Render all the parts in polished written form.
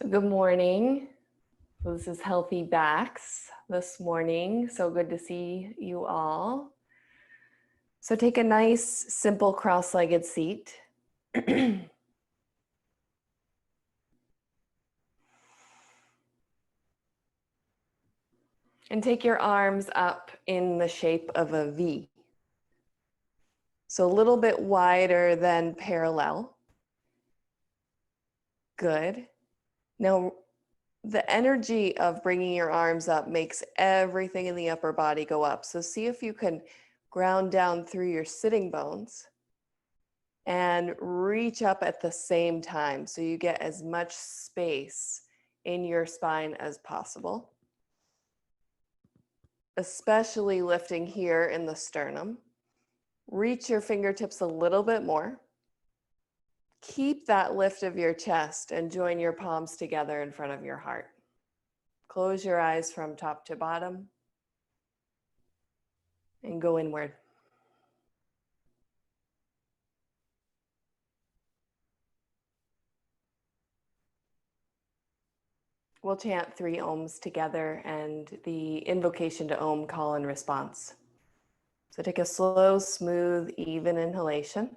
So good morning. So this is Healthy Backs this morning. So good to see you all. So take a nice, simple cross-legged seat. And take your arms up in the shape of a V. So a little bit wider than parallel. Good. Now, the energy of bringing your arms up makes everything in the upper body go up. So see if you can ground down through your sitting bones and reach up at the same time so you get as much space in your spine as possible. Especially lifting here in the sternum. Reach your fingertips a little bit more. Keep that lift of your chest and join your palms together in front of your heart. Close your eyes from top to bottom and go inward. We'll chant 3 ohms together and the invocation to Om call and response. So take a slow, smooth, even inhalation.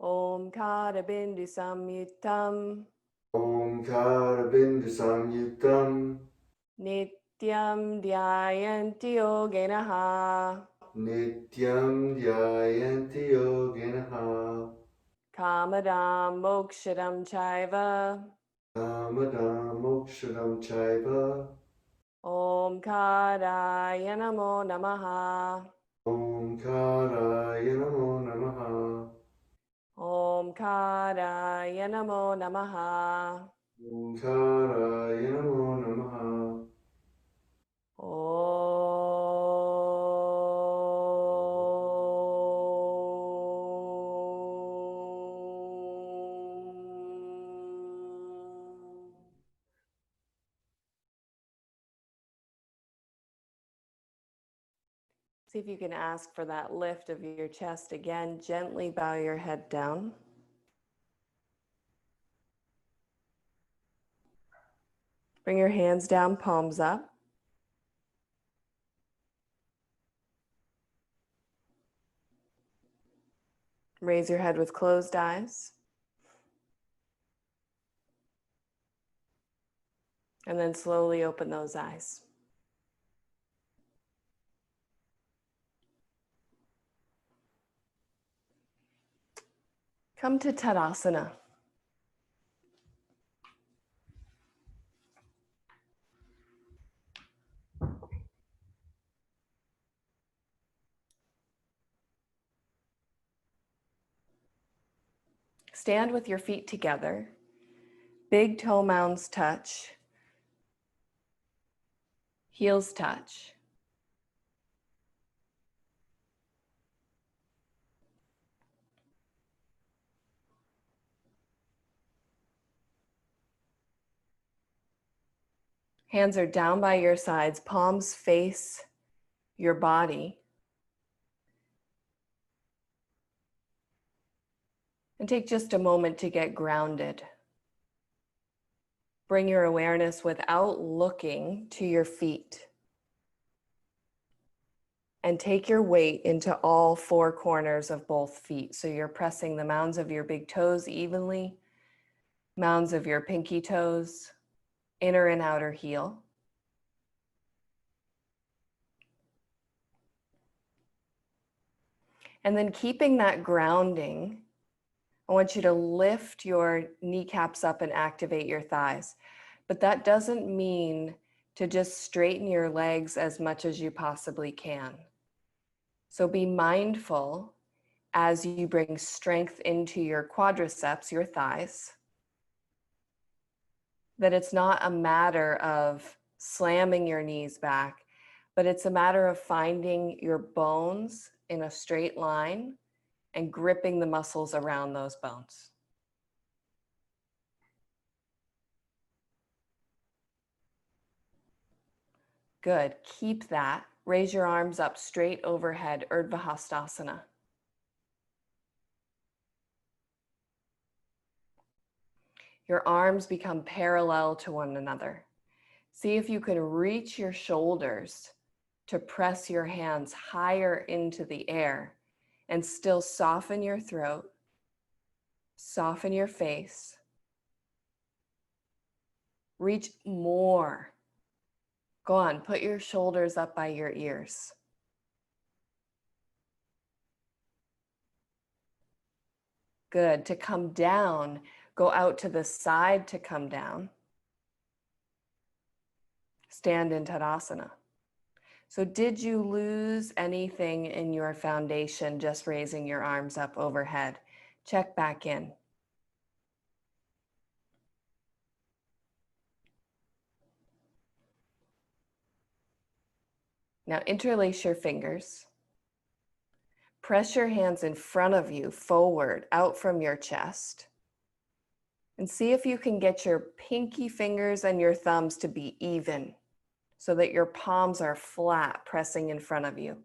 Om Karabindi Samyutam Om Karabindu Samyutam Nityam Dhyayanti Yogenaha Nityam Dhyayanti Yoginaha Kamadam Mokshadam Chaiva Kamadam Mokshadam Chaiva Om Karaya Namo Namaha Om Karaya Namo Namaha Om Karaya Namo Namaha Om Karaya Namo Namaha See if you can ask for that lift of your chest again. Gently bow your head down. Bring your hands down, palms up. Raise your head with closed eyes. And then slowly open those eyes. Come to Tadasana. Stand with your feet together. Big toe mounds touch. Heels touch. Hands are down by your sides, palms face your body. And take just a moment to get grounded. Bring your awareness without looking to your feet. And take your weight into all 4 corners of both feet. So you're pressing the mounds of your big toes evenly mounds of your pinky toes, inner and outer heel. And then keeping that grounding, I want you to lift your kneecaps up and activate your thighs. But that doesn't mean to just straighten your legs as much as you possibly can. So be mindful as you bring strength into your quadriceps, your thighs, that it's not a matter of slamming your knees back, but it's a matter of finding your bones in a straight line and gripping the muscles around those bones. Good. Keep that. Raise your arms up straight overhead, Urdhva Hastasana. Your arms become parallel to one another. See if you can reach your shoulders to press your hands higher into the air and still soften your throat, soften your face. Reach more. Go on, put your shoulders up by your ears. Good. To come down, go out to the side to come down. Stand in Tadasana. So did you lose anything in your foundation just raising your arms up overhead? Check back in. Now interlace your fingers. Press your hands in front of you, forward, out from your chest. And see if you can get your pinky fingers and your thumbs to be even so that your palms are flat, pressing in front of you.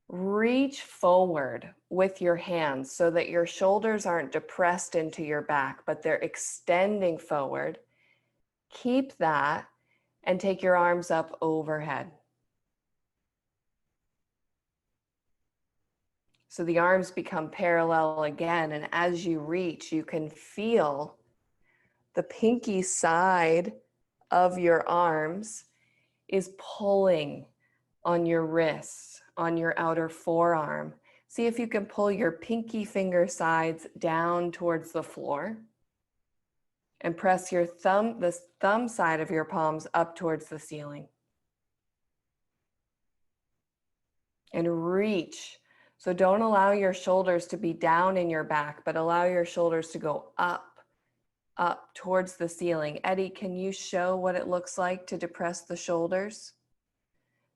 Reach forward with your hands so that your shoulders aren't depressed into your back, but they're extending forward. Keep that and take your arms up overhead. So the arms become parallel again, and as you reach, you can feel the pinky side of your arms is pulling on your wrists, on your outer forearm. See if you can pull your pinky finger sides down towards the floor and press your the thumb side of your palms up towards the ceiling. And reach. So don't allow your shoulders to be down in your back, but allow your shoulders to go up towards the ceiling. Eddie, can you show what it looks like to depress the shoulders?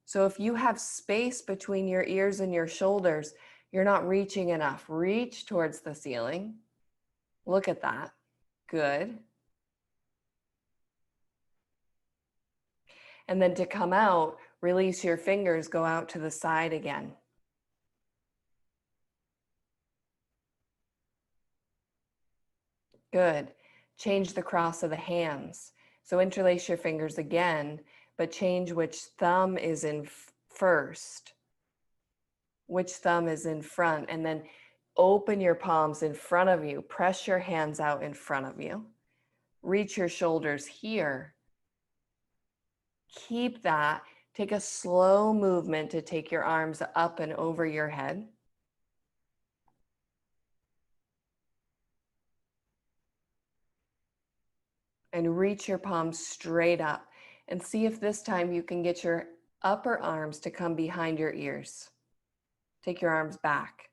So if you have space between your ears and your shoulders, you're not reaching enough. Reach towards the ceiling. Look at that. Good. And then to come out, release your fingers, go out to the side again. Good. Change the cross of the hands. So interlace your fingers again, but change which thumb is in first, which thumb is in front, and then open your palms in front of you. Press your hands out in front of you. Reach your shoulders here. Keep that. Take a slow movement to take your arms up and over your head. And reach your palms straight up. And see if this time you can get your upper arms to come behind your ears. Take your arms back.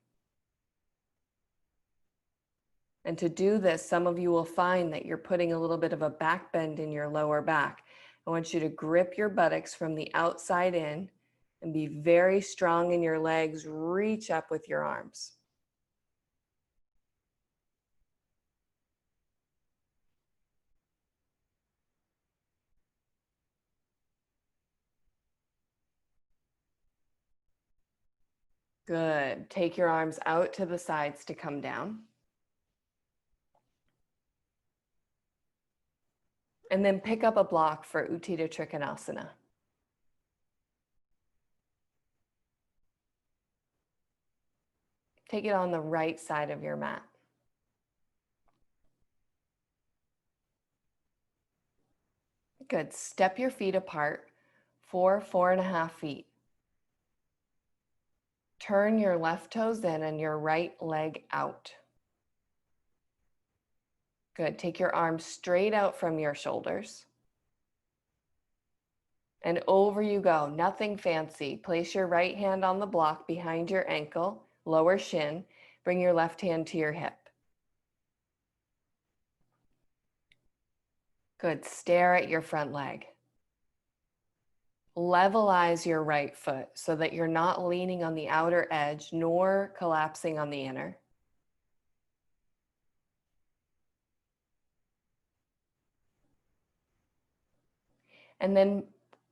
And to do this, some of you will find that you're putting a little bit of a back bend in your lower back. I want you to grip your buttocks from the outside in and be very strong in your legs. Reach up with your arms. Good. Take your arms out to the sides to come down. And then pick up a block for Utthita Trikonasana. Take it on the right side of your mat. Good. Step your feet apart, 4.5 feet. Turn your left toes in and your right leg out. Good. Take your arms straight out from your shoulders. And over you go. Nothing fancy. Place your right hand on the block behind your ankle, lower shin. Bring your left hand to your hip. Good. Stare at your front leg. Levelize your right foot so that you're not leaning on the outer edge nor collapsing on the inner. And then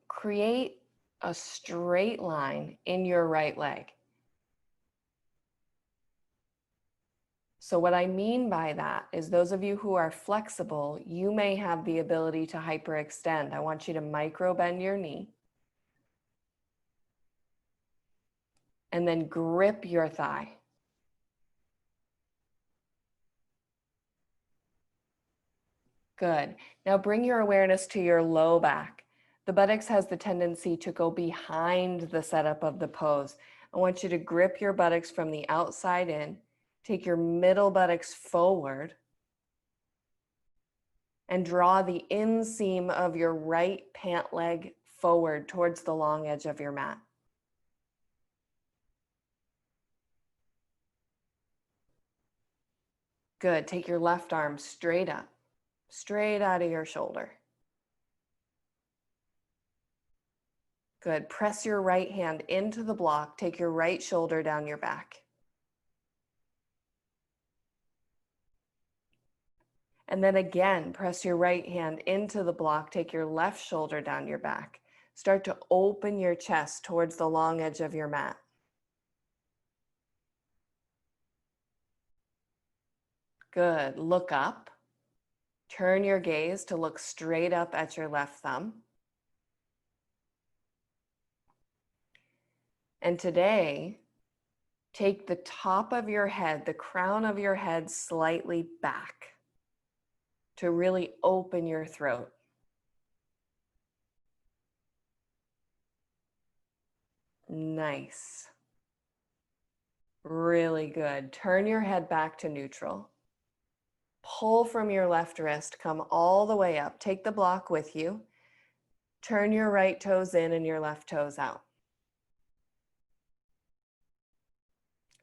create a straight line in your right leg. So what I mean by that is those of you who are flexible, you may have the ability to hyperextend. I want you to micro bend your knee. And then grip your thigh. Good. Now bring your awareness to your low back. The buttocks has the tendency to go behind the setup of the pose. I want you to grip your buttocks from the outside in. Take your middle buttocks forward. And draw the inseam of your right pant leg forward towards the long edge of your mat. Good. Take your left arm straight up, straight out of your shoulder. Good. Press your right hand into the block. Take your right shoulder down your back. And then again, press your right hand into the block. Take your left shoulder down your back. Start to open your chest towards the long edge of your mat. Good. Look up. Turn your gaze to look straight up at your left thumb. And today, take the top of your head, the crown of your head slightly back to really open your throat. Nice. Really good. Turn your head back to neutral. Pull from your left wrist, come all the way up. Take the block with you. Turn your right toes in and your left toes out.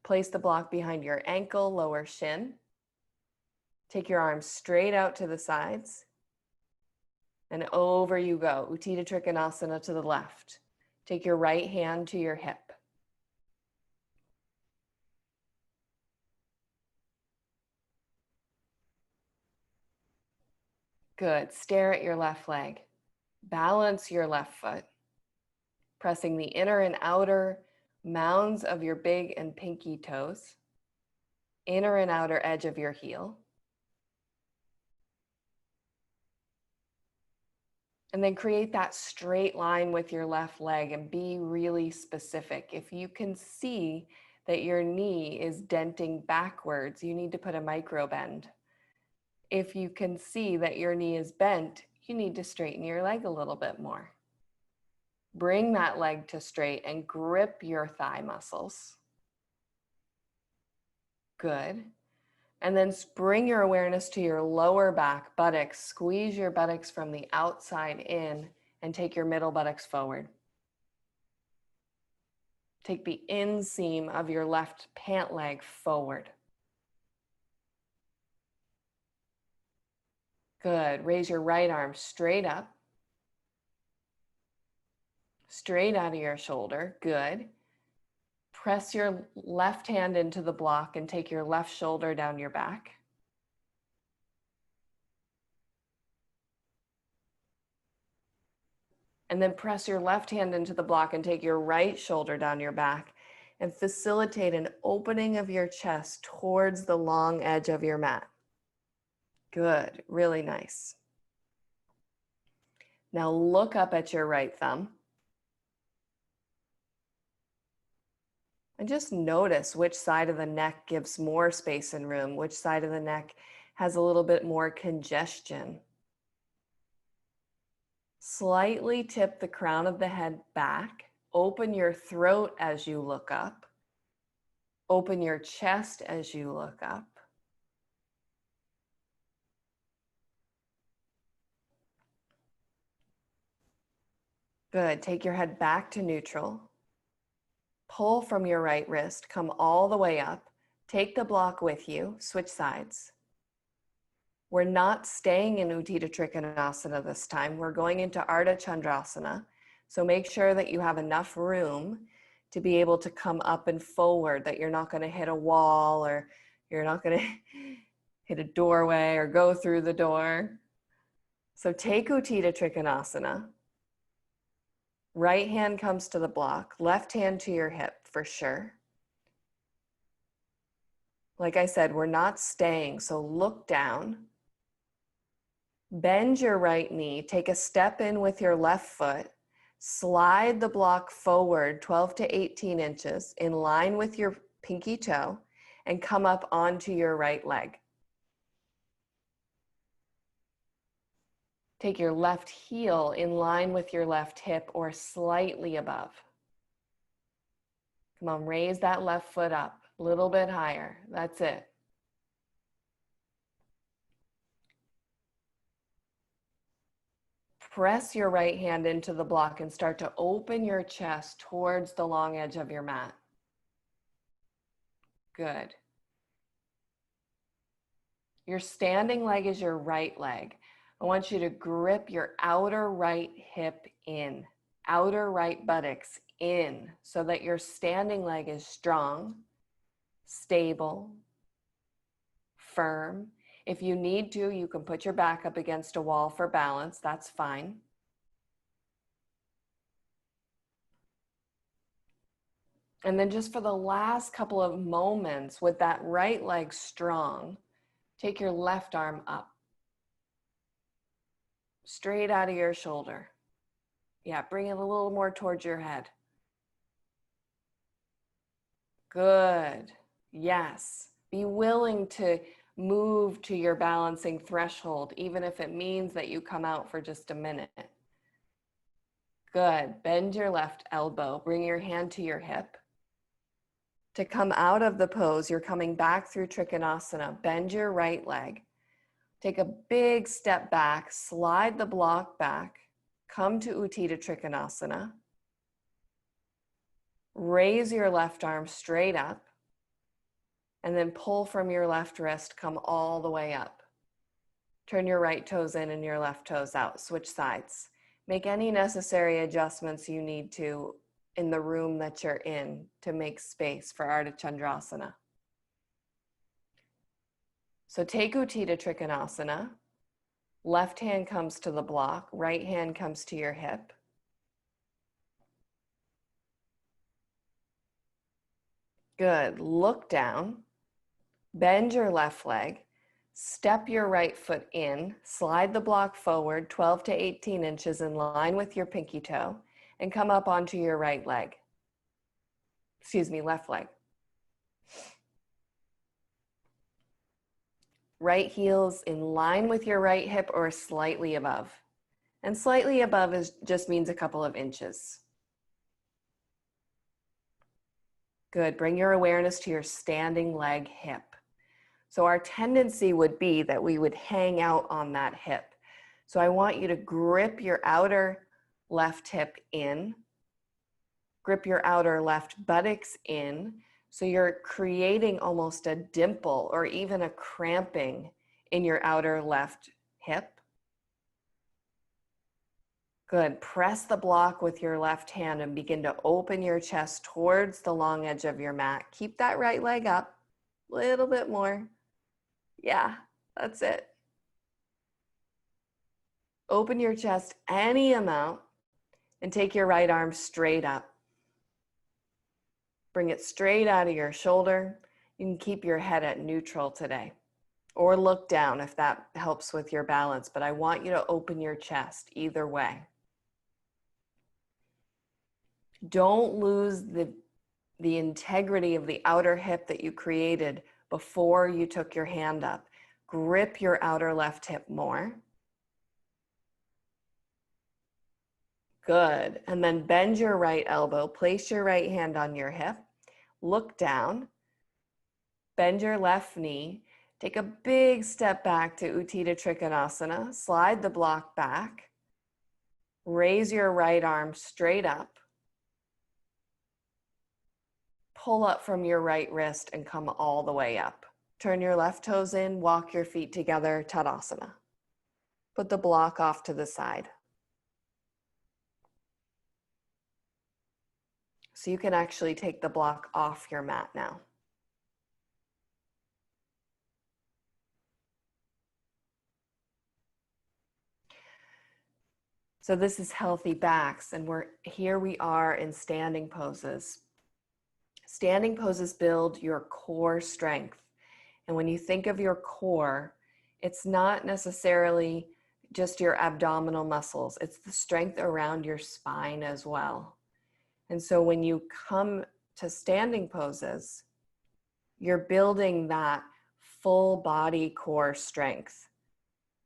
Place the block behind your ankle, lower shin. Take your arms straight out to the sides. And over you go. Utthita Trikonasana to the left. Take your right hand to your hip. Good. Stare at your left leg. Balance your left foot. Pressing the inner and outer mounds of your big and pinky toes. Inner and outer edge of your heel. And then create that straight line with your left leg and be really specific. If you can see that your knee is denting backwards, you need to put a micro bend. If you can see that your knee is bent, you need to straighten your leg a little bit more. Bring that leg to straight and grip your thigh muscles. Good. And then bring your awareness to your lower back, buttocks. Squeeze your buttocks from the outside in and take your middle buttocks forward. Take the inseam of your left pant leg forward. Good. Raise your right arm straight up. Straight out of your shoulder. Good. Press your left hand into the block and take your left shoulder down your back. And then press your left hand into the block and take your right shoulder down your back and facilitate an opening of your chest towards the long edge of your mat. Good, really nice. Now look up at your right thumb. And just notice which side of the neck gives more space and room, which side of the neck has a little bit more congestion. Slightly tip the crown of the head back. Open your throat as you look up. Open your chest as you look up. Good. Take your head back to neutral. Pull from your right wrist. Come all the way up. Take the block with you. Switch sides. We're not staying in Utthita Trikonasana this time. We're going into Ardha Chandrasana. So make sure that you have enough room to be able to come up and forward, that you're not going to hit a wall or you're not going to hit a doorway or go through the door. So take Utthita Trikonasana. Right hand comes to the block, left hand to your hip for sure. Like I said, we're not staying, so look down. Bend your right knee, take a step in with your left foot, slide the block forward 12 to 18 inches in line with your pinky toe, and come up onto your right leg. Take your left heel in line with your left hip or slightly above. Come on, raise that left foot up a little bit higher. That's it. Press your right hand into the block and start to open your chest towards the long edge of your mat. Good. Your standing leg is your right leg. I want you to grip your outer right hip in, outer right buttocks in, so that your standing leg is strong, stable, firm. If you need to, you can put your back up against a wall for balance. That's fine. And then just for the last couple of moments with that right leg strong, take your left arm up, straight out of your shoulder. Yeah, bring it a little more towards your head. Good. Yes. Be willing to move to your balancing threshold, even if it means that you come out for just a minute. Good. Bend your left elbow. Bring your hand to your hip. To come out of the pose, you're coming back through Trikonasana. Bend your right leg. Take a big step back. Slide the block back. Come to Utthita Trikonasana. Raise your left arm straight up. And then pull from your left wrist. Come all the way up. Turn your right toes in and your left toes out. Switch sides. Make any necessary adjustments you need to in the room that you're in to make space for Ardha Chandrasana. So take Utthita Trikonasana. Left hand comes to the block. Right hand comes to your hip. Good. Look down. Bend your left leg. Step your right foot in. Slide the block forward 12 to 18 inches in line with your pinky toe. And come up onto your right leg. Left leg. Right heel's in line with your right hip or slightly above. And slightly above just means a couple of inches. Good. Bring your awareness to your standing leg hip. So our tendency would be that we would hang out on that hip. So I want you to grip your outer left hip in, grip your outer left buttocks in, so you're creating almost a dimple or even a cramping in your outer left hip. Good. Press the block with your left hand and begin to open your chest towards the long edge of your mat. Keep that right leg up a little bit more. Yeah, that's it. Open your chest any amount and take your right arm straight up. Bring it straight out of your shoulder. You can keep your head at neutral today, or look down if that helps with your balance, but I want you to open your chest either way. Don't lose the integrity of the outer hip that you created before you took your hand up. Grip your outer left hip more. Good. And then bend your right elbow, place your right hand on your hip, look down, bend your left knee, take a big step back to Utthita Trikonasana, slide the block back, raise your right arm straight up, pull up from your right wrist and come all the way up. Turn your left toes in, walk your feet together, Tadasana. Put the block off to the side. So you can actually take the block off your mat now. So this is healthy backs, and here we are in standing poses. Standing poses build your core strength. And when you think of your core, it's not necessarily just your abdominal muscles, it's the strength around your spine as well. And so when you come to standing poses, you're building that full body core strength,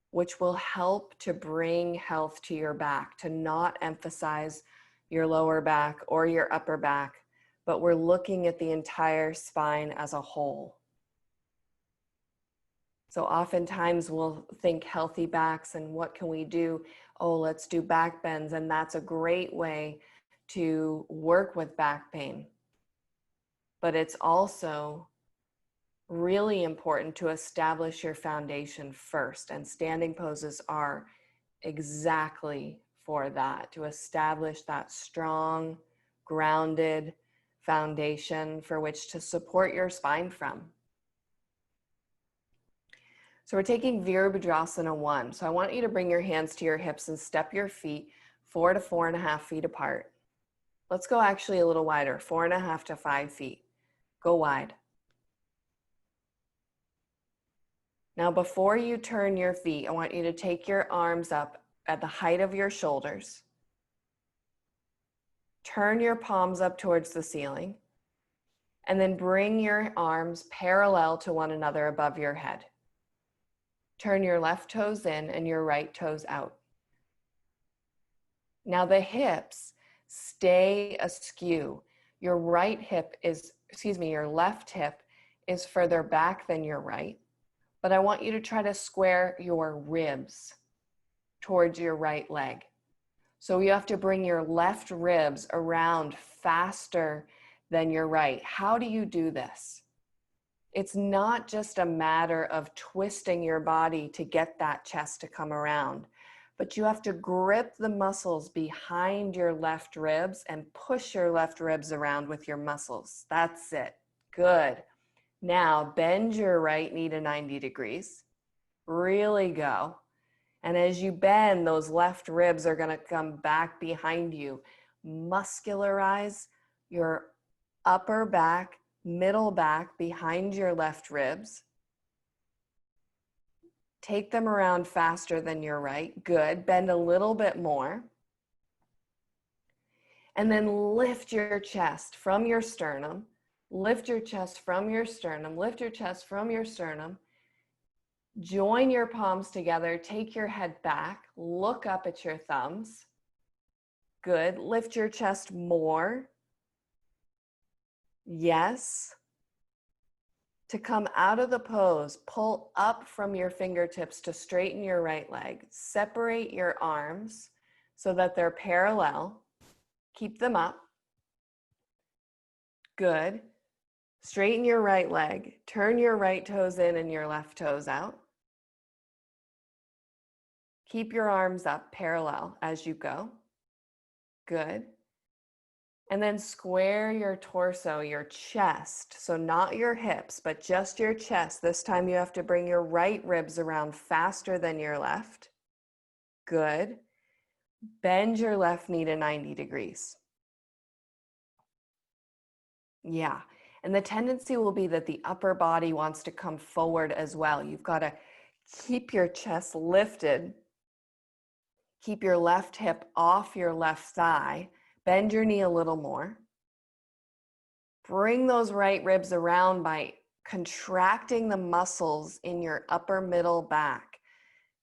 which will help to bring health to your back, to not emphasize your lower back or your upper back, but we're looking at the entire spine as a whole. So oftentimes we'll think healthy backs and what can we do? Oh, let's do back bends. And that's a great way to work with back pain. But it's also really important to establish your foundation first. And standing poses are exactly for that, to establish that strong, grounded foundation for which to support your spine from. So we're taking Virabhadrasana 1. So I want you to bring your hands to your hips and step your feet 4 to 4.5 feet apart. Let's go actually a little wider, 4.5 to 5 feet. Go wide. Now before you turn your feet, I want you to take your arms up at the height of your shoulders. Turn your palms up towards the ceiling. And then bring your arms parallel to one another above your head. Turn your left toes in and your right toes out. Now the hips stay askew. Your left hip is further back than your right, but I want you to try to square your ribs towards your right leg. So you have to bring your left ribs around faster than your right. How do you do this? It's not just a matter of twisting your body to get that chest to come around, but you have to grip the muscles behind your left ribs and push your left ribs around with your muscles. That's it. Good. Now bend your right knee to 90 degrees. Really go. And as you bend, those left ribs are going to come back behind you. Muscularize your upper back, middle back behind your left ribs. Take them around faster than your right. Good. Bend a little bit more. And then lift your chest from your sternum. Lift your chest from your sternum. Lift your chest from your sternum. Join your palms together. Take your head back. Look up at your thumbs. Good. Lift your chest more. Yes. To come out of the pose, pull up from your fingertips to straighten your right leg. Separate your arms so that they're parallel. Keep them up. Good. Straighten your right leg. Turn your right toes in and your left toes out. Keep your arms up parallel as you go. Good. And then square your torso, your chest. So not your hips, but just your chest. This time you have to bring your right ribs around faster than your left. Good. Bend your left knee to 90 degrees. Yeah. And the tendency will be that the upper body wants to come forward as well. You've got to keep your chest lifted. Keep your left hip off your left thigh. Bend your knee a little more. Bring those right ribs around by contracting the muscles in your upper middle back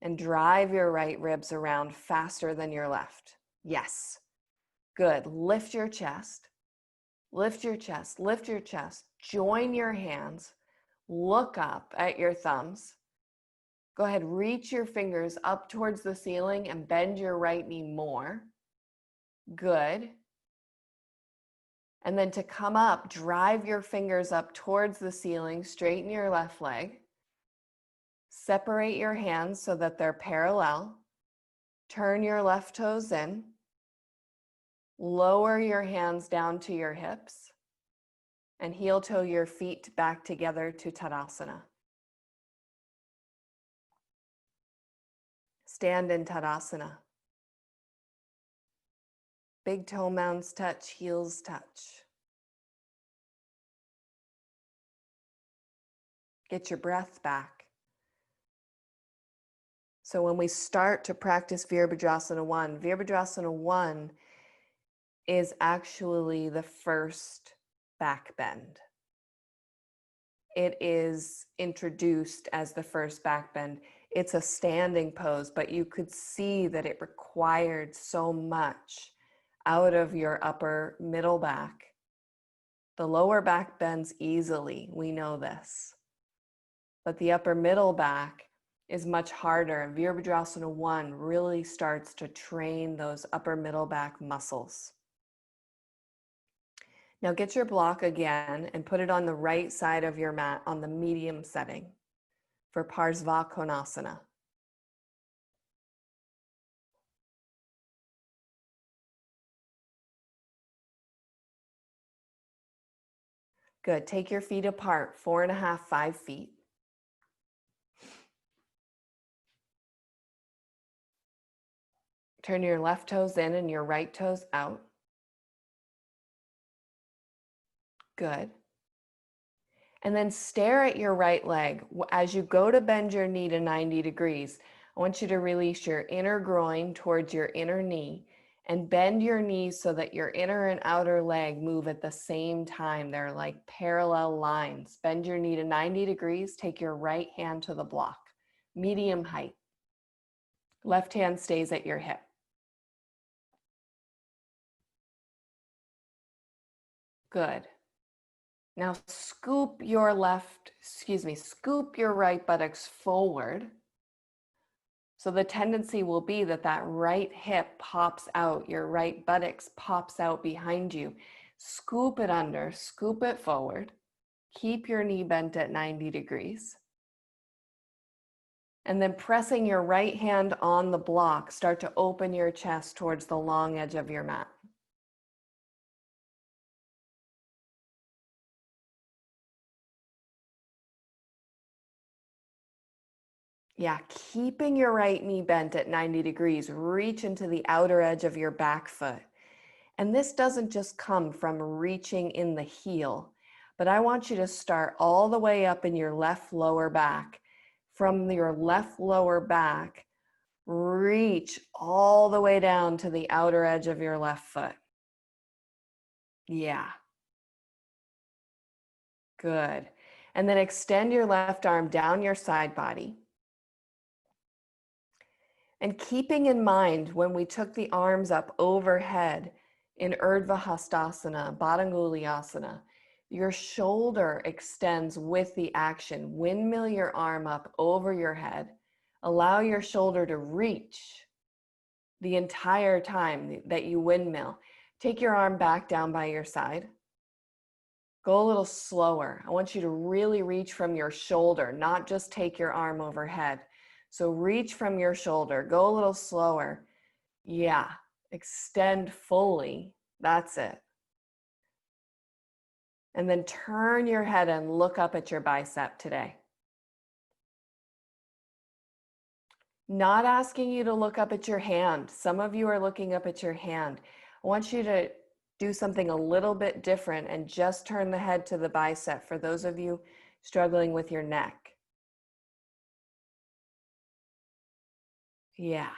and drive your right ribs around faster than your left. Yes. Good. Lift your chest. Lift your chest. Lift your chest. Join your hands. Look up at your thumbs. Go ahead, reach your fingers up towards the ceiling and bend your right knee more. Good. And then to come up, drive your fingers up towards the ceiling, straighten your left leg. Separate your hands so that they're parallel. Turn your left toes in. Lower your hands down to your hips. And heel toe your feet back together to Tadasana. Stand in Tadasana. Big toe mounds touch, heels touch. Get your breath back. So when we start to practice Virabhadrasana 1 is actually the first back bend. It is introduced as the first back bend. It's a standing pose, but you could see that it required so much out of your upper middle back. The lower back bends easily, we know this. But the upper middle back is much harder, and Virabhadrasana 1 really starts to train those upper middle back muscles. Now get your block again and put it on the right side of your mat on the medium setting for Parsva Konasana. Good. Take your feet apart, 4.5, 5 feet. Turn your left toes in and your right toes out. Good. And then stare at your right leg. As you go to bend your knee to 90 degrees, I want you to release your inner groin towards your inner knee and bend your knees so that your inner and outer leg move at the same time. They're like parallel lines. Bend your knee to 90 degrees. Take your right hand to the block, medium height. Left hand stays at your hip. Good. Now scoop your right buttocks forward. So the tendency will be that that right hip pops out, your right buttocks pops out behind you. Scoop it under, scoop it forward. Keep your knee bent at 90 degrees. And then pressing your right hand on the block, start to open your chest towards the long edge of your mat. Yeah, keeping your right knee bent at 90 degrees, reach into the outer edge of your back foot. And this doesn't just come from reaching in the heel, but I want you to start all the way up in your left lower back. From your left lower back, reach all the way down to the outer edge of your left foot. Yeah. Good. And then extend your left arm down your side body. And keeping in mind when we took the arms up overhead in Urdhva Hastasana, Badanguliasana, your shoulder extends with the action. Windmill your arm up over your head. Allow your shoulder to reach the entire time that you windmill. Take your arm back down by your side. Go a little slower. I want you to really reach from your shoulder, not just take your arm overhead. So reach from your shoulder, go a little slower. Yeah, extend fully. That's it. And then turn your head and look up at your bicep today. Not asking you to look up at your hand. Some of you are looking up at your hand. I want you to do something a little bit different and just turn the head to the bicep for those of you struggling with your neck. Yeah.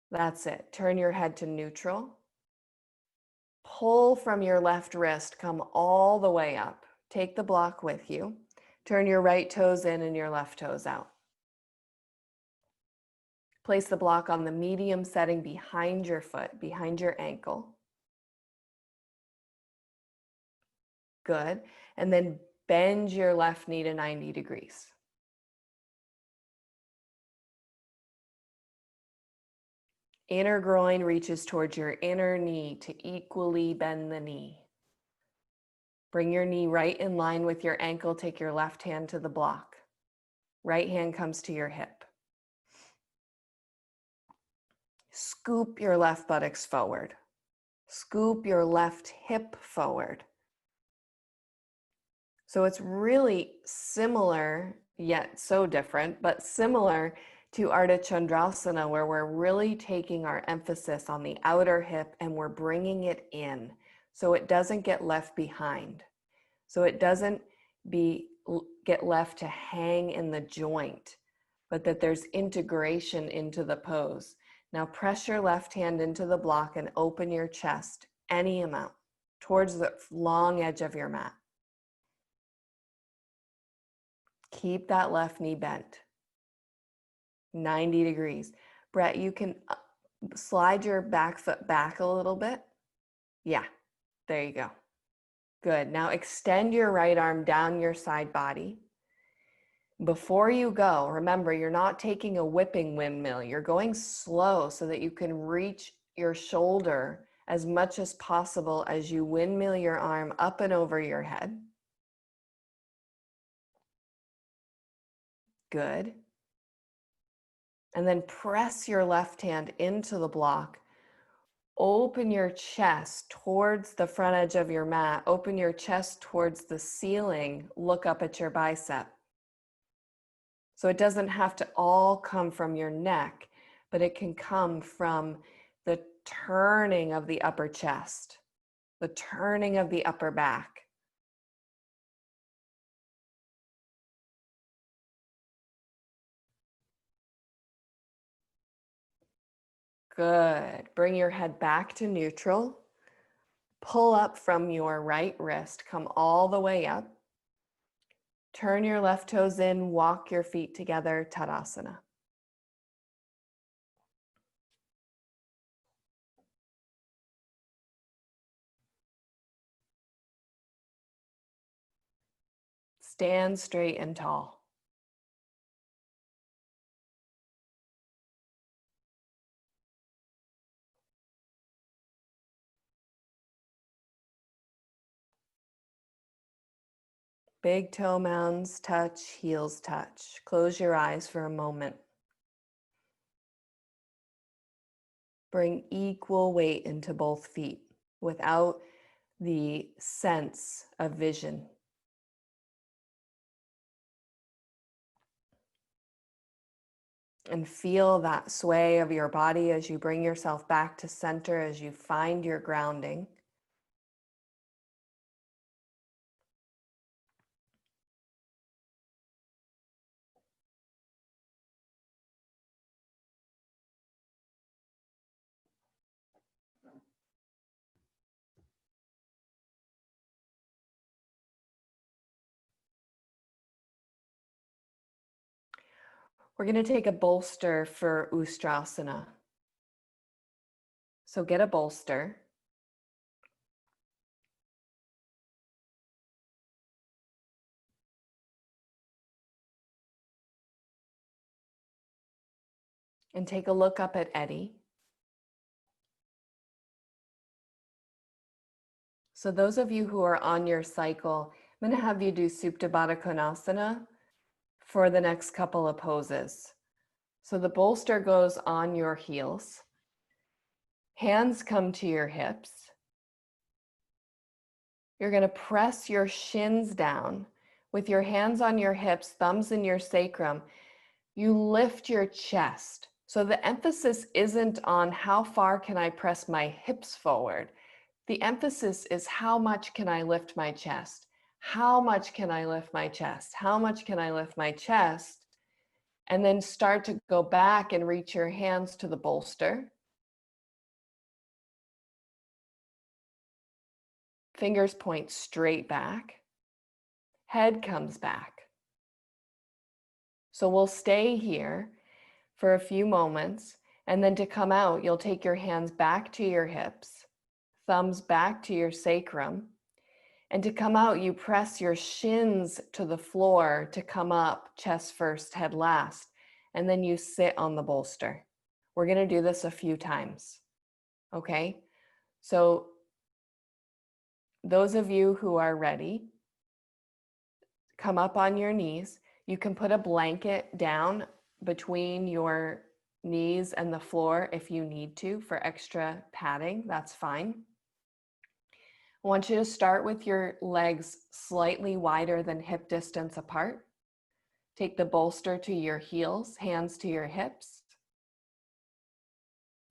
That's it. Turn your head to neutral. Pull from your left wrist, come all the way up. Take the block with you. Turn your right toes in and your left toes out. Place the block on the medium setting behind your foot, behind your ankle. Good. And then bend your left knee to 90 degrees. Inner groin reaches towards your inner knee to equally bend the knee. Bring your knee right in line with your ankle. Take your left hand to the block. Right hand comes to your hip. Scoop your left buttocks forward. Scoop your left hip forward. So it's really similar, yet so different, but similar to Ardha Chandrasana, where we're really taking our emphasis on the outer hip and we're bringing it in so it doesn't get left behind. So it doesn't get left to hang in the joint, but that there's integration into the pose. Now press your left hand into the block and open your chest any amount towards the long edge of your mat. Keep that left knee bent, 90 degrees. Brett, you can slide your back foot back a little bit. Yeah, there you go. Good. Now extend your right arm down your side body. Before you go, remember, you're not taking a whipping windmill. You're going slow so that you can reach your shoulder as much as possible as you windmill your arm up and over your head. Good. And then press your left hand into the block. Open your chest towards the front edge of your mat. Open your chest towards the ceiling. Look up at your bicep. So it doesn't have to all come from your neck, but it can come from the turning of the upper chest, the turning of the upper back. Good. Bring your head back to neutral. Pull up from your right wrist. Come all the way up. Turn your left toes in. Walk your feet together. Tadasana. Stand straight and tall. Big toe mounds touch, heels touch. Close your eyes for a moment. Bring equal weight into both feet without the sense of vision. And feel that sway of your body as you bring yourself back to center, as you find your grounding. We're going to take a bolster for Ustrasana. So get a bolster. And take a look up at Eddie. So those of you who are on your cycle, I'm going to have you do Supta Baddha Konasana for the next couple of poses. So the bolster goes on your heels. Hands come to your hips. You're going to press your shins down with your hands on your hips, thumbs in your sacrum. You lift your chest. So the emphasis isn't on how far can I press my hips forward. The emphasis is how much can I lift my chest? How much can I lift my chest? How much can I lift my chest? And then start to go back and reach your hands to the bolster. Fingers point straight back. Head comes back. So we'll stay here for a few moments. And then to come out, you'll take your hands back to your hips, thumbs back to your sacrum. And to come out, you press your shins to the floor to come up, chest first, head last. And then you sit on the bolster. We're going to do this a few times. Okay? So those of you who are ready, come up on your knees. You can put a blanket down between your knees and the floor if you need to for extra padding. That's fine. I want you to start with your legs slightly wider than hip distance apart. Take the bolster to your heels, hands to your hips.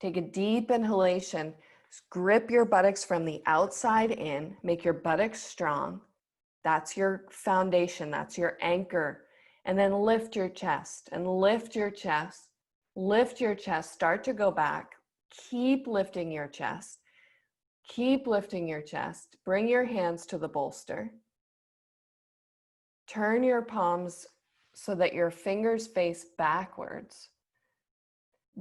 Take a deep inhalation. Grip your buttocks from the outside in. Make your buttocks strong. That's your foundation. That's your anchor. And then lift your chest and lift your chest. Lift your chest. Start to go back. Keep lifting your chest. Keep lifting your chest. Bring your hands to the bolster. Turn your palms so that your fingers face backwards.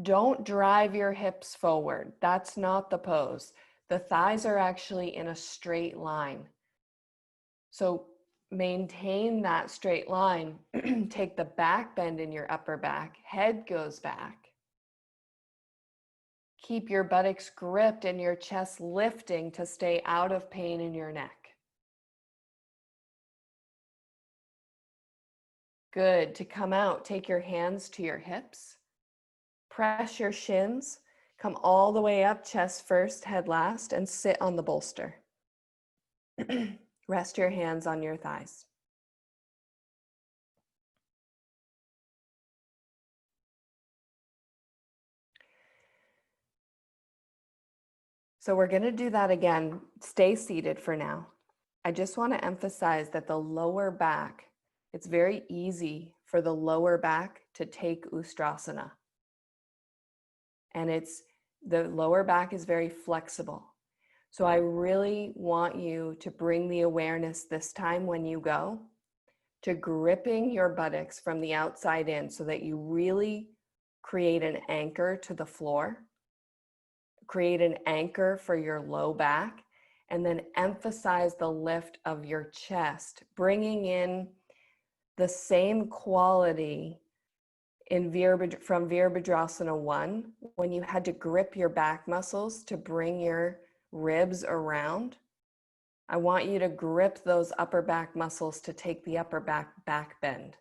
Don't drive your hips forward. That's not the pose. The thighs are actually in a straight line. So maintain that straight line. Take the back bend in your upper back. Head goes back. Keep your buttocks gripped and your chest lifting to stay out of pain in your neck. Good. To come out, take your hands to your hips. Press your shins. Come all the way up, chest first, head last, and sit on the bolster. Rest your hands on your thighs. So we're going to do that again. Stay seated for now. I just want to emphasize that the lower back, it's very easy for the lower back to take Ustrasana. And the lower back is very flexible. So I really want you to bring the awareness this time when you go to gripping your buttocks from the outside in so that you really create an anchor to the floor, create an anchor for your low back, and then emphasize the lift of your chest, bringing in the same quality from Virabhadrasana 1, when you had to grip your back muscles to bring your ribs around. I want you to grip those upper back muscles to take the upper back bend.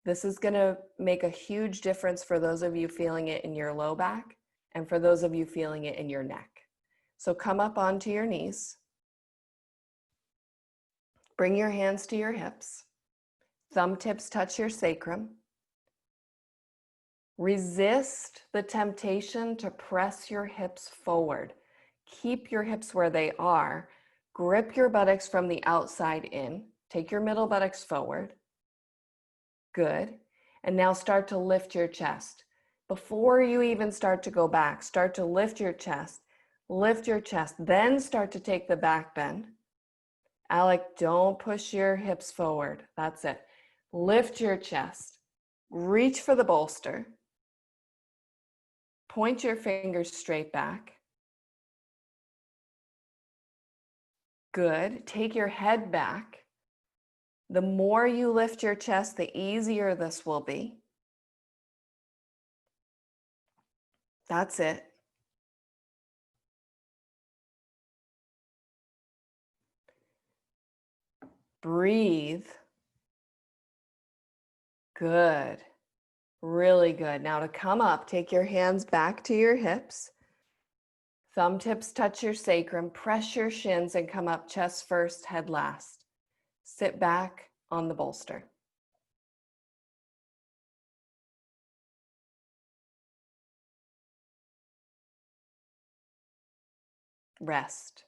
This is going to make a huge difference for those of you feeling it in your low back and for those of you feeling it in your neck. So come up onto your knees. Bring your hands to your hips. Thumb tips touch your sacrum. Resist the temptation to press your hips forward. Keep your hips where they are. Grip your buttocks from the outside in. Take your middle buttocks forward. Good. And now start to lift your chest. Before you even start to go back, start to lift your chest. Lift your chest. Then start to take the back bend. Alec, don't push your hips forward. That's it. Lift your chest. Reach for the bolster. Point your fingers straight back. Good. Take your head back. The more you lift your chest, the easier this will be. That's it. Breathe. Good. Really good. Now to come up, take your hands back to your hips. Thumb tips touch your sacrum. Press your shins and come up chest first, head last. Sit back on the bolster. Rest.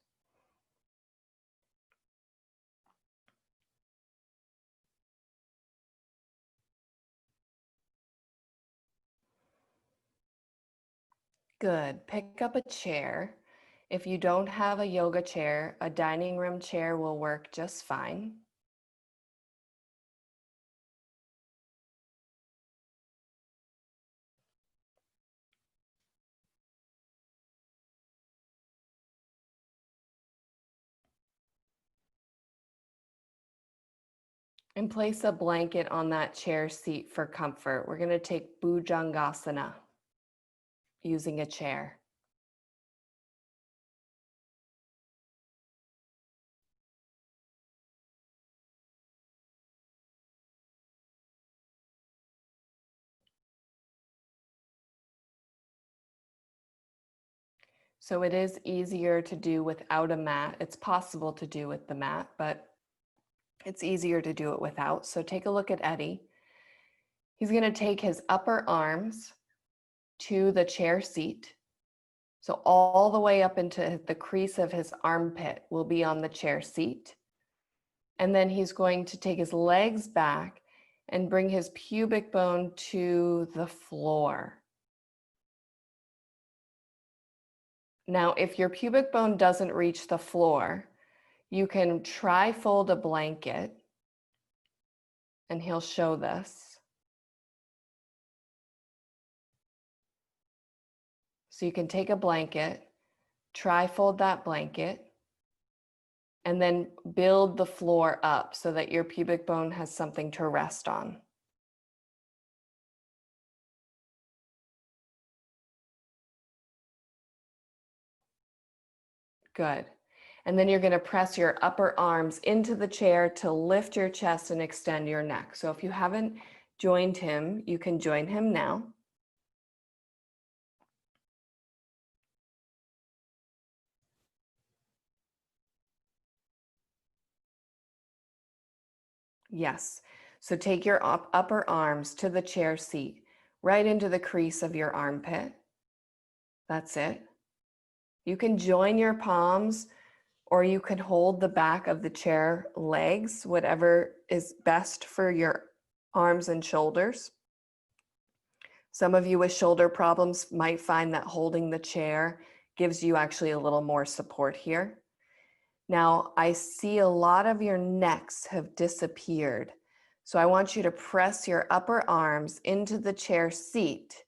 Good. Pick up a chair. If you don't have a yoga chair, a dining room chair will work just fine. And place a blanket on that chair seat for comfort. We're going to take Bhujangasana using a chair. So it is easier to do without a mat. It's possible to do with the mat, but it's easier to do it without. So take a look at Eddie. He's going to take his upper arms to the chair seat. So all the way up into the crease of his armpit will be on the chair seat. And then he's going to take his legs back and bring his pubic bone to the floor. Now, if your pubic bone doesn't reach the floor, you can tri-fold a blanket, and he'll show this. So you can take a blanket, tri-fold that blanket, and then build the floor up so that your pubic bone has something to rest on. Good. And then you're going to press your upper arms into the chair to lift your chest and extend your neck. So if you haven't joined him, you can join him now. Yes. So take your upper arms to the chair seat, right into the crease of your armpit. That's it. You can join your palms, or you can hold the back of the chair legs, whatever is best for your arms and shoulders. Some of you with shoulder problems might find that holding the chair gives you actually a little more support here. Now, I see a lot of your necks have disappeared. So I want you to press your upper arms into the chair seat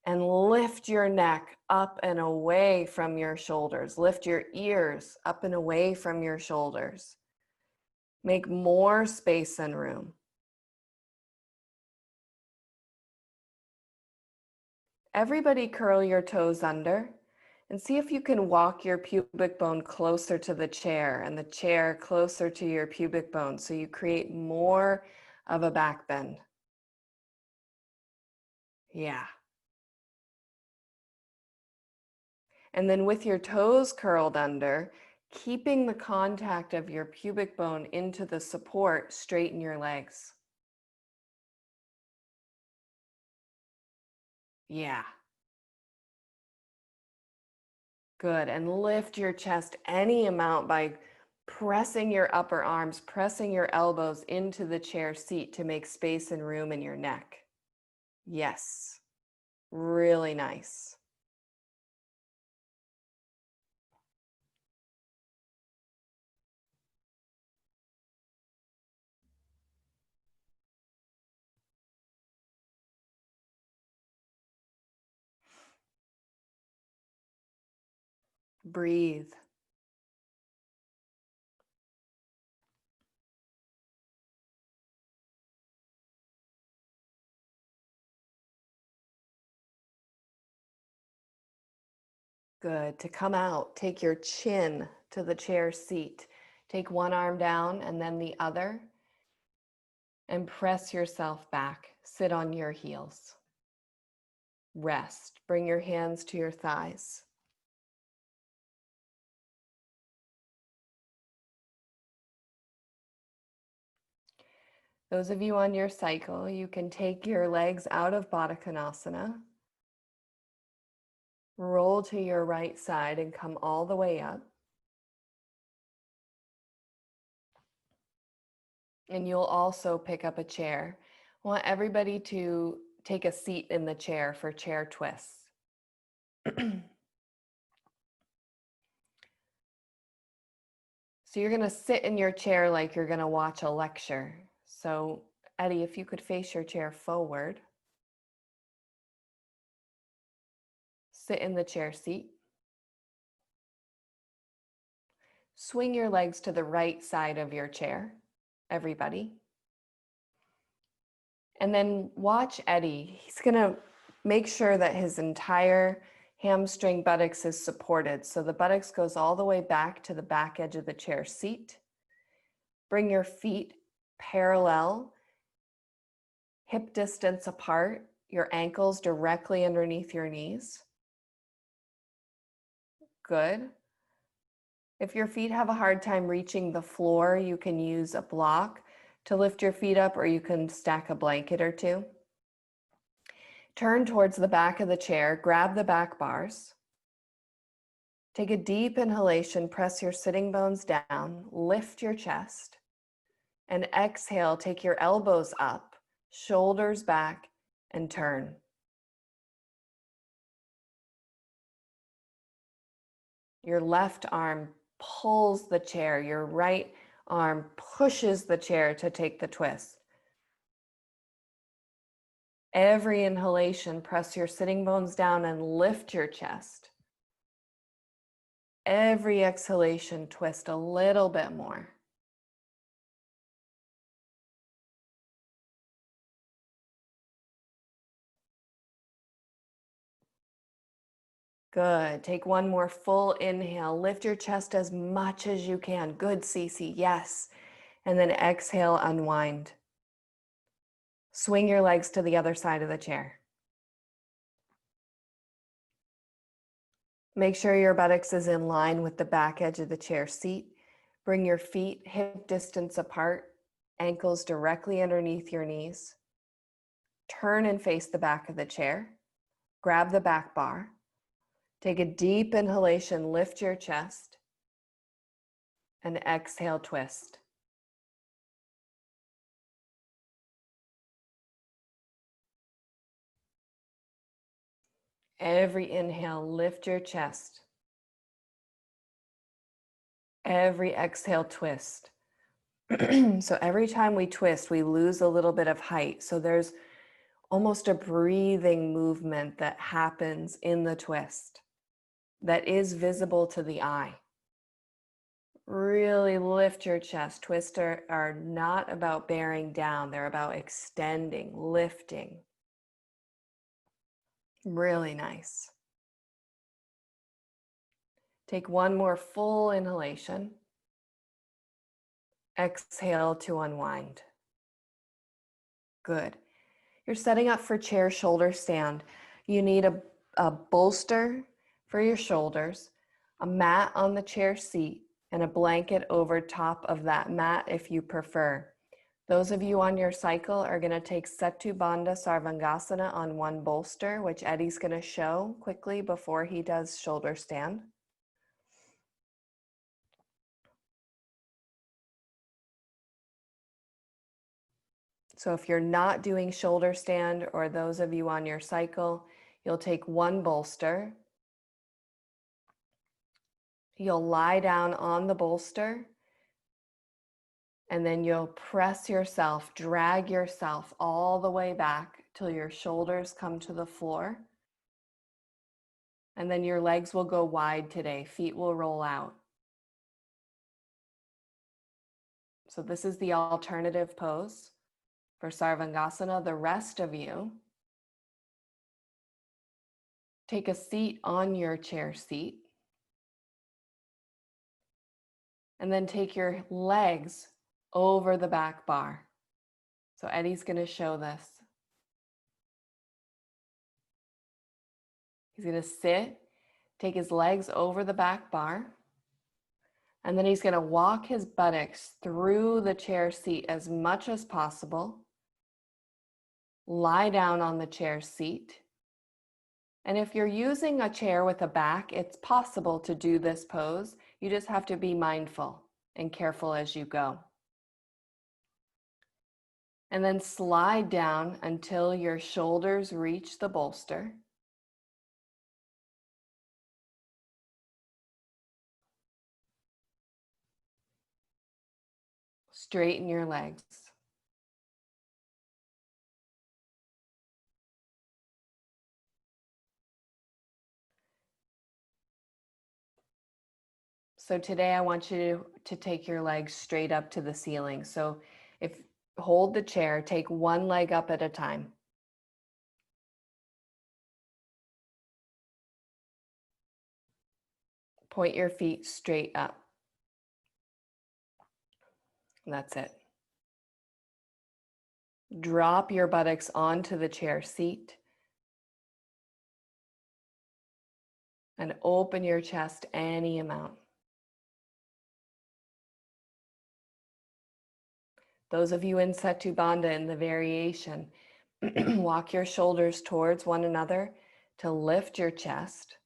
and lift your neck up and away from your shoulders. Lift your ears up and away from your shoulders. Make more space and room. Everybody curl your toes under and see if you can walk your pubic bone closer to the chair and the chair closer to your pubic bone so you create more of a back bend. Yeah. And then with your toes curled under, keeping the contact of your pubic bone into the support, straighten your legs. Yeah. Good. And lift your chest any amount by pressing your upper arms, pressing your elbows into the chair seat to make space and room in your neck. Yes. Really nice. Breathe. Good. To come out, take your chin to the chair seat. Take one arm down and then the other, and press yourself back. Sit on your heels. Rest. Bring your hands to your thighs. Those of you on your cycle, you can take your legs out of Baddha Konasana, roll to your right side and come all the way up. And you'll also pick up a chair. I want everybody to take a seat in the chair for chair twists. So you're going to sit in your chair like you're going to watch a lecture. So Eddie, if you could face your chair forward. Sit in the chair seat. Swing your legs to the right side of your chair, everybody. And then watch Eddie. He's going to make sure that his entire hamstring buttocks is supported. So the buttocks goes all the way back to the back edge of the chair seat. Bring your feet parallel, hip distance apart, your ankles directly underneath your knees. Good. If your feet have a hard time reaching the floor, you can use a block to lift your feet up, or you can stack a blanket or two. Turn towards the back of the chair, grab the back bars. Take a deep inhalation, press your sitting bones down, lift your chest, and exhale, take your elbows up, shoulders back, and turn. Your left arm pulls the chair, your right arm pushes the chair to take the twist. Every inhalation, press your sitting bones down and lift your chest. Every exhalation, twist a little bit more. Good. Take one more full inhale. Lift your chest as much as you can. Good, Cece. Yes. And then exhale, unwind. Swing your legs to the other side of the chair. Make sure your buttocks is in line with the back edge of the chair seat. Bring your feet hip distance apart, ankles directly underneath your knees. Turn and face the back of the chair. Grab the back bar. Take a deep inhalation, lift your chest, and exhale, twist. Every inhale, lift your chest. Every exhale, twist. So every time we twist, we lose a little bit of height. So there's almost a breathing movement that happens in the twist that is visible to the eye. Really lift your chest. Twists are not about bearing down. They're about extending, lifting. Really nice. Take one more full inhalation. Exhale to unwind. Good. You're setting up for chair shoulder stand. You need a bolster for your shoulders, a mat on the chair seat, and a blanket over top of that mat if you prefer. Those of you on your cycle are going to take Setu Bandha Sarvangasana on one bolster, which Eddie's going to show quickly before he does shoulder stand. So if you're not doing shoulder stand, or those of you on your cycle, you'll take one bolster. You'll lie down on the bolster, and then you'll press yourself, drag yourself all the way back till your shoulders come to the floor. And then your legs will go wide today. Feet will roll out. So this is the alternative pose for Sarvangasana. The rest of you, take a seat on your chair seat. And then take your legs over the back bar. So Eddie's going to show this. He's going to sit, take his legs over the back bar, and then he's going to walk his buttocks through the chair seat as much as possible. Lie down on the chair seat. And if you're using a chair with a back, it's possible to do this pose. You just have to be mindful and careful as you go. And then slide down until your shoulders reach the bolster. Straighten your legs. So today I want you to take your legs straight up to the ceiling. So if hold the chair, take one leg up at a time. Point your feet straight up. That's it. Drop your buttocks onto the chair seat and open your chest any amount. Those of you in Setu Bandha in the variation, walk your shoulders towards one another to lift your chest.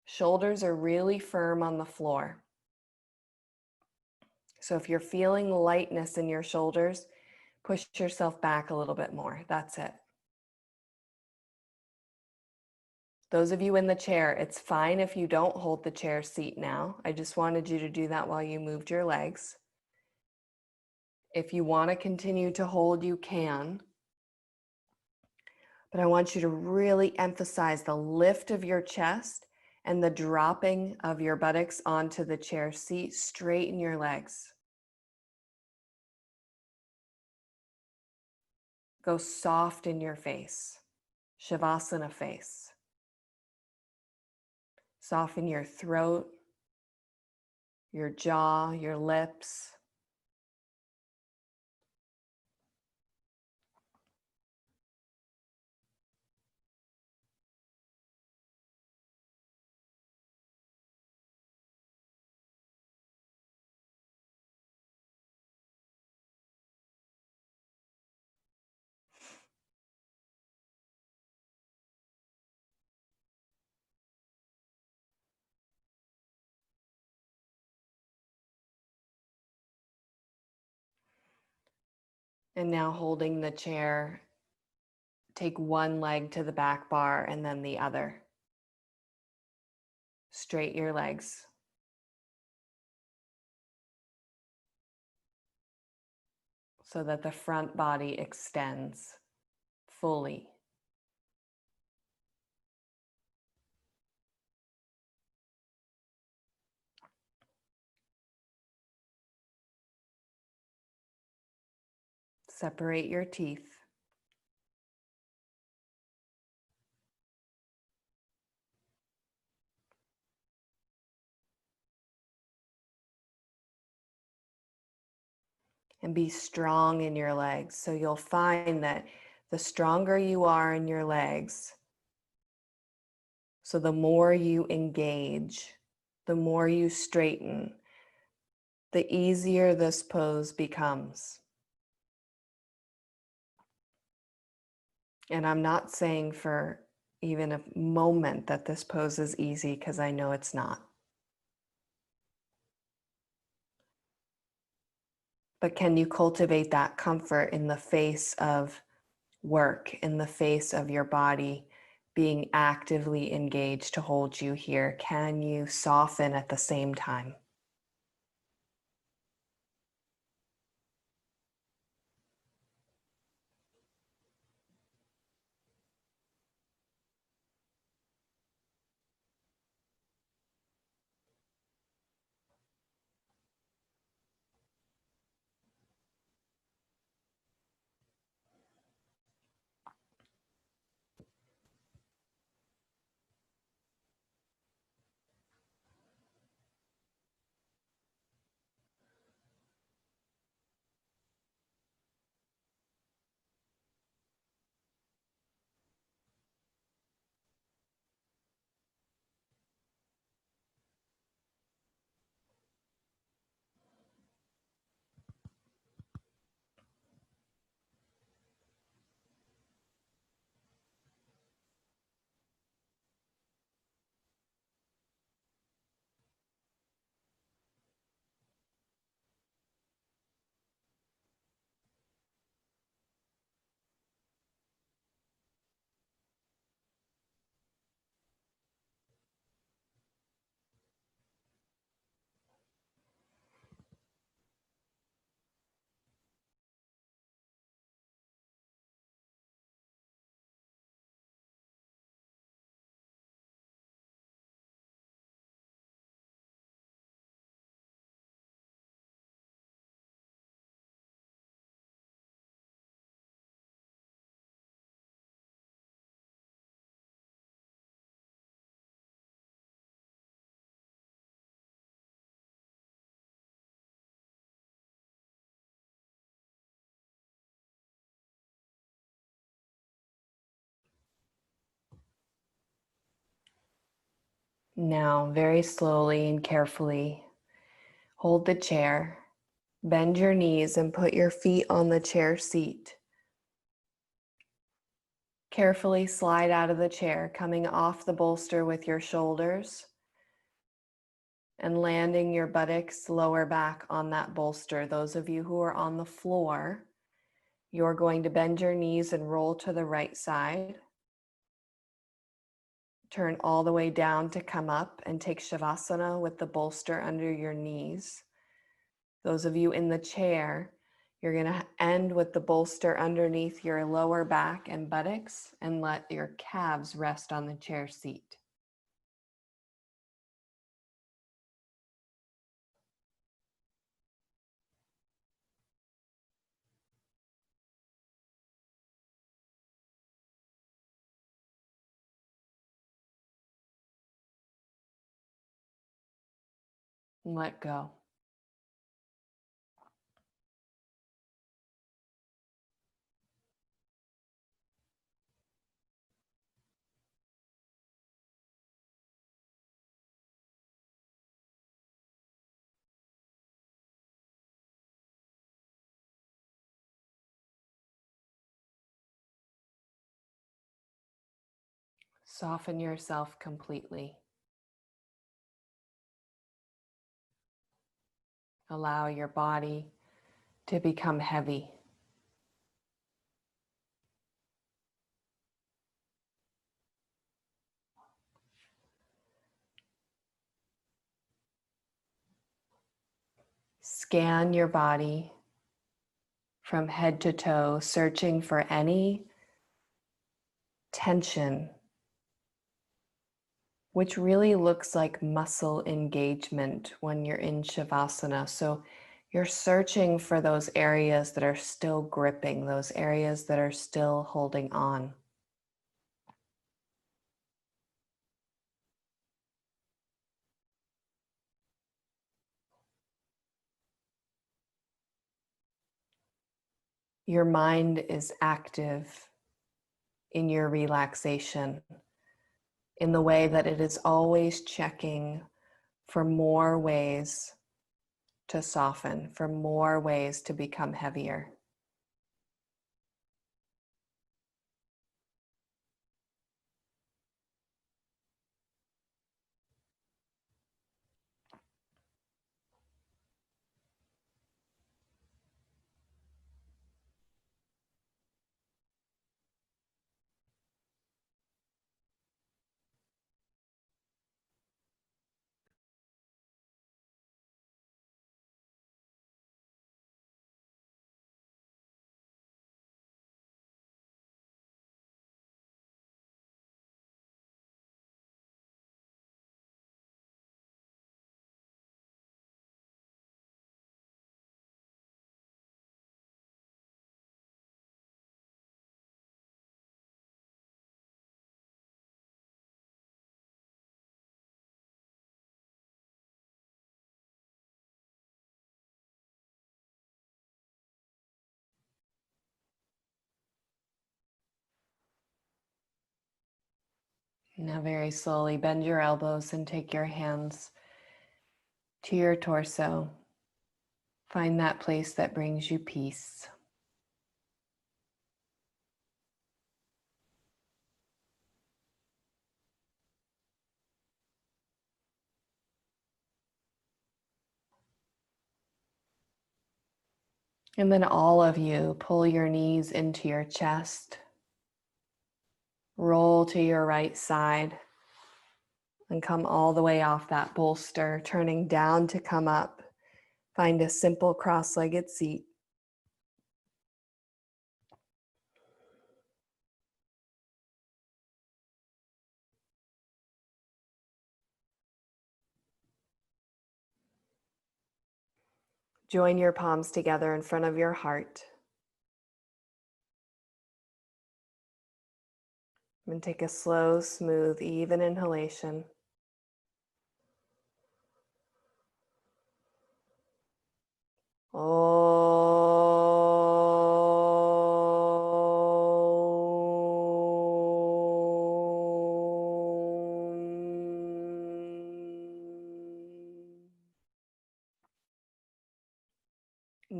Shoulders are really firm on the floor. So if you're feeling lightness in your shoulders, push yourself back a little bit more. That's it. Those of you in the chair, it's fine if you don't hold the chair seat now. I just wanted you to do that while you moved your legs. If you want to continue to hold, you can. But I want you to really emphasize the lift of your chest and the dropping of your buttocks onto the chair seat. Straighten your legs. Go soft in your face. Shavasana face. Soften your throat, your jaw, your lips. And now holding the chair, take one leg to the back bar and then the other. Straight your legs. So that the front body extends fully. Separate your teeth. And be strong in your legs. So you'll find that the stronger you are in your legs, so the more you engage, the more you straighten, the easier this pose becomes. And I'm not saying for even a moment that this pose is easy, because I know it's not. But can you cultivate that comfort in the face of work, in the face of your body being actively engaged to hold you here? Can you soften at the same time? Now, very slowly and carefully, hold the chair, bend your knees, and put your feet on the chair seat. Carefully slide out of the chair, coming off the bolster with your shoulders and landing your buttocks, lower back on that bolster. Those of you who are on the floor, you're going to bend your knees and roll to the right side. Turn all the way down to come up and take Savasana with the bolster under your knees. Those of you in the chair, you're going to end with the bolster underneath your lower back and buttocks and let your calves rest on the chair seat. And let go. Soften yourself completely. Allow your body to become heavy. Scan your body from head to toe, searching for any tension, which really looks like muscle engagement when you're in Shavasana. So you're searching for those areas that are still gripping, those areas that are still holding on. Your mind is active in your relaxation in the way that it is always checking for more ways to soften, for more ways to become heavier. Now very slowly bend your elbows and take your hands to your torso. Find that place that brings you peace. And then all of you pull your knees into your chest. Roll to your right side and come all the way off that bolster, turning down to come up. Find a simple cross-legged seat. Join your palms together in front of your heart. And take a slow, smooth, even inhalation.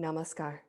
Namaskar.